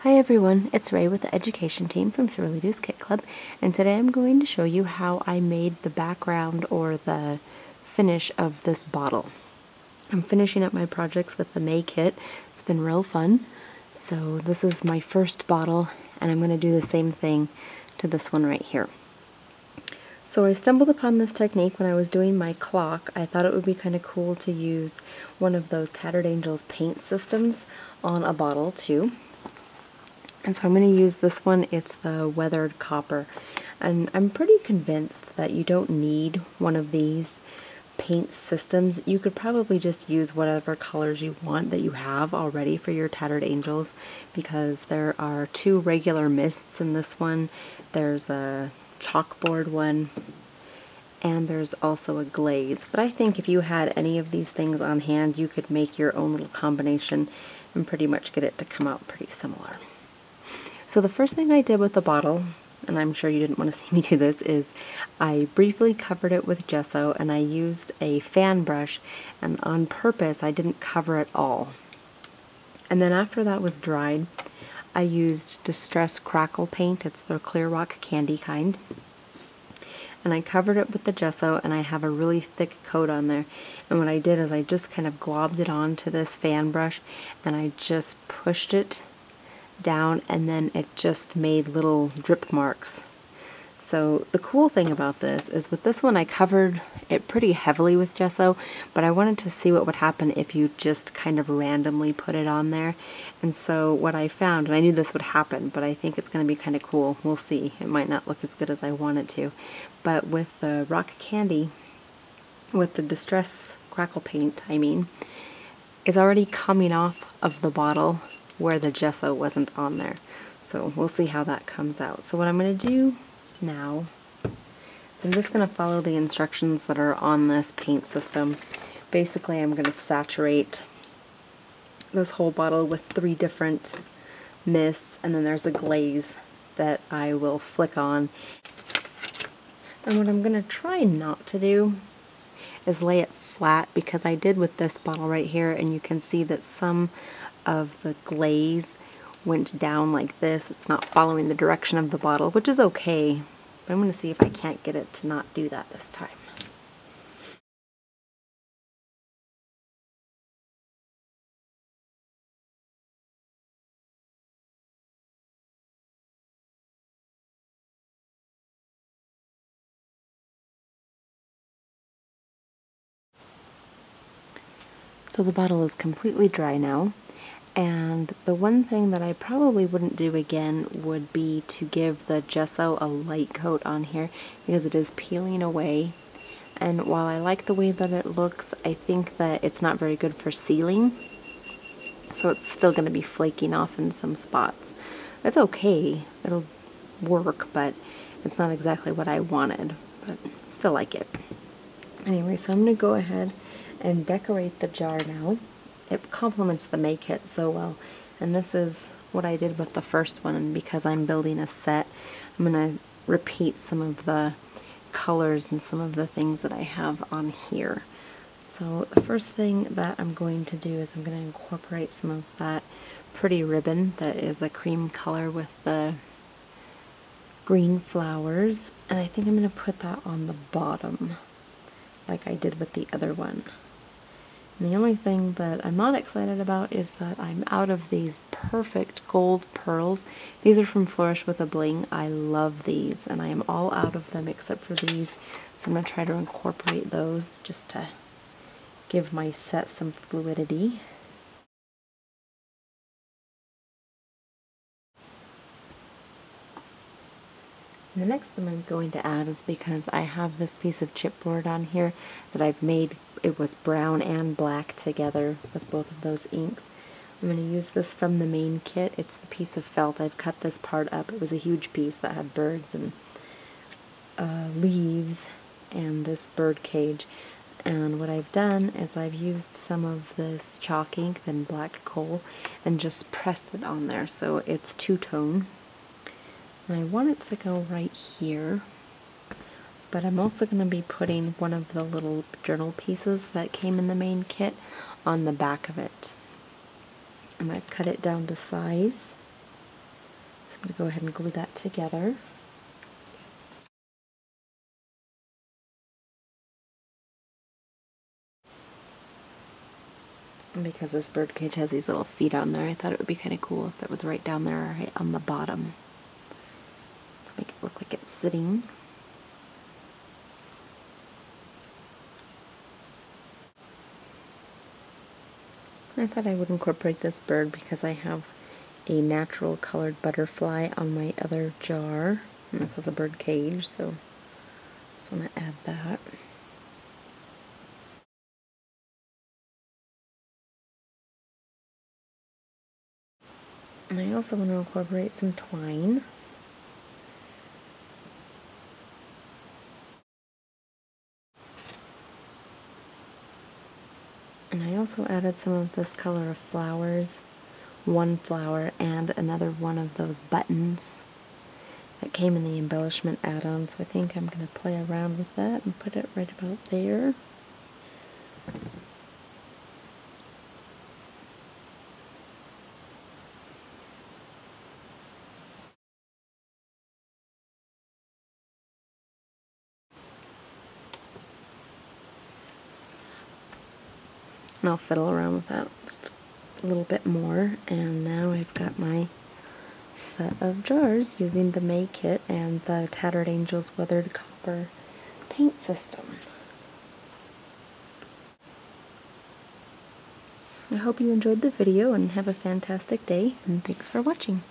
Hi everyone, it's Rae with the education team from Swirlydoos Kit Club, and today I'm going to show you how I made the background or the finish of this bottle. I'm finishing up my projects with the May kit. It's been real fun. So this is my first bottle, and I'm going to do the same thing to this one right here. So I stumbled upon this technique when I was doing my clock. I thought it would be kind of cool to use one of those Tattered Angels paint systems on a bottle too. And so I'm going to use this one. It's the weathered copper. And I'm pretty convinced that you don't need one of these paint systems. You could probably just use whatever colors you want that you have already for your Tattered Angels, because there are two regular mists in this one. There's a chalkboard one, and there's also a glaze. But I think if you had any of these things on hand, you could make your own little combination and pretty much get it to come out pretty similar. So the first thing I did with the bottle, and I'm sure you didn't want to see me do this, is I briefly covered it with gesso, and I used a fan brush, and on purpose I didn't cover it all. And then after that was dried, I used Distress Crackle paint. It's the Clear Rock candy kind. And I covered it with the gesso, and I have a really thick coat on there. And what I did is I just kind of globbed it onto this fan brush, and I just pushed it down, and then it just made little drip marks. So the cool thing about this is with this one I covered it pretty heavily with gesso, but I wanted to see what would happen if you just kind of randomly put it on there. And so what I found, and I knew this would happen, but I think it's going to be kind of cool. We'll see. It might not look as good as I want it to. But with the rock candy, with the Distress Crackle paint, it's already coming off of the bottle where the gesso wasn't on there. So we'll see how that comes out. So what I'm going to do now is I'm just going to follow the instructions that are on this paint system. Basically, I'm going to saturate this whole bottle with 3 different mists, and then there's a glaze that I will flick on. And what I'm going to try not to do is lay it flat, because I did with this bottle right here, and you can see that some of the glaze went down like this. It's not following the direction of the bottle, which is okay, but I'm going to see if I can't get it to not do that this time. So the bottle is completely dry now, and the one thing that I probably wouldn't do again would be to give the gesso a light coat on here, because it is peeling away. And while I like the way that it looks, I think that it's not very good for sealing, so it's still going to be flaking off in some spots. It's okay, it'll work, but it's not exactly what I wanted, but still like it. Anyway, so I'm going to go ahead and decorate the jar now. It complements the May kit so well, and this is what I did with the first one, and because I'm building a set, I'm going to repeat some of the colors and some of the things that I have on here. So the first thing that I'm going to do is I'm going to incorporate some of that pretty ribbon that is a cream color with the green flowers, and I think I'm going to put that on the bottom like I did with the other one. And the only thing that I'm not excited about is that I'm out of these perfect gold pearls. These are from Flourish with a Bling. I love these, and I am all out of them except for these. So I'm going to try to incorporate those just to give my set some fluidity. And the next thing I'm going to add is, because I have this piece of chipboard on here that I've made, it was brown and black together with both of those inks. I'm going to use this from the main kit. It's the piece of felt. I've cut this part up. It was a huge piece that had birds and leaves and this bird cage. And what I've done is I've used some of this chalk ink and black coal and just pressed it on there, so it's two-tone. And I want it to go right here, but I'm also going to be putting one of the little journal pieces that came in the main kit on the back of it. And I've cut it down to size. going to go ahead and glue that together. And because this bird cage has these little feet on there, I thought it would be kind of cool if it was right down there, right on the bottom, to make it look like it's sitting. I thought I would incorporate this bird because I have a natural colored butterfly on my other jar. And this has a bird cage, so I just want to add that. And I also want to incorporate some twine. And I also added some of this color of flowers, one flower and another one of those buttons that came in the embellishment add-on, so I think I'm going to play around with that and put it right about there. And I'll fiddle around with that just a little bit more, and now I've got my set of jars using the May kit and the Tattered Angels Weathered Copper paint system. I hope you enjoyed the video and have a fantastic day, and thanks for watching.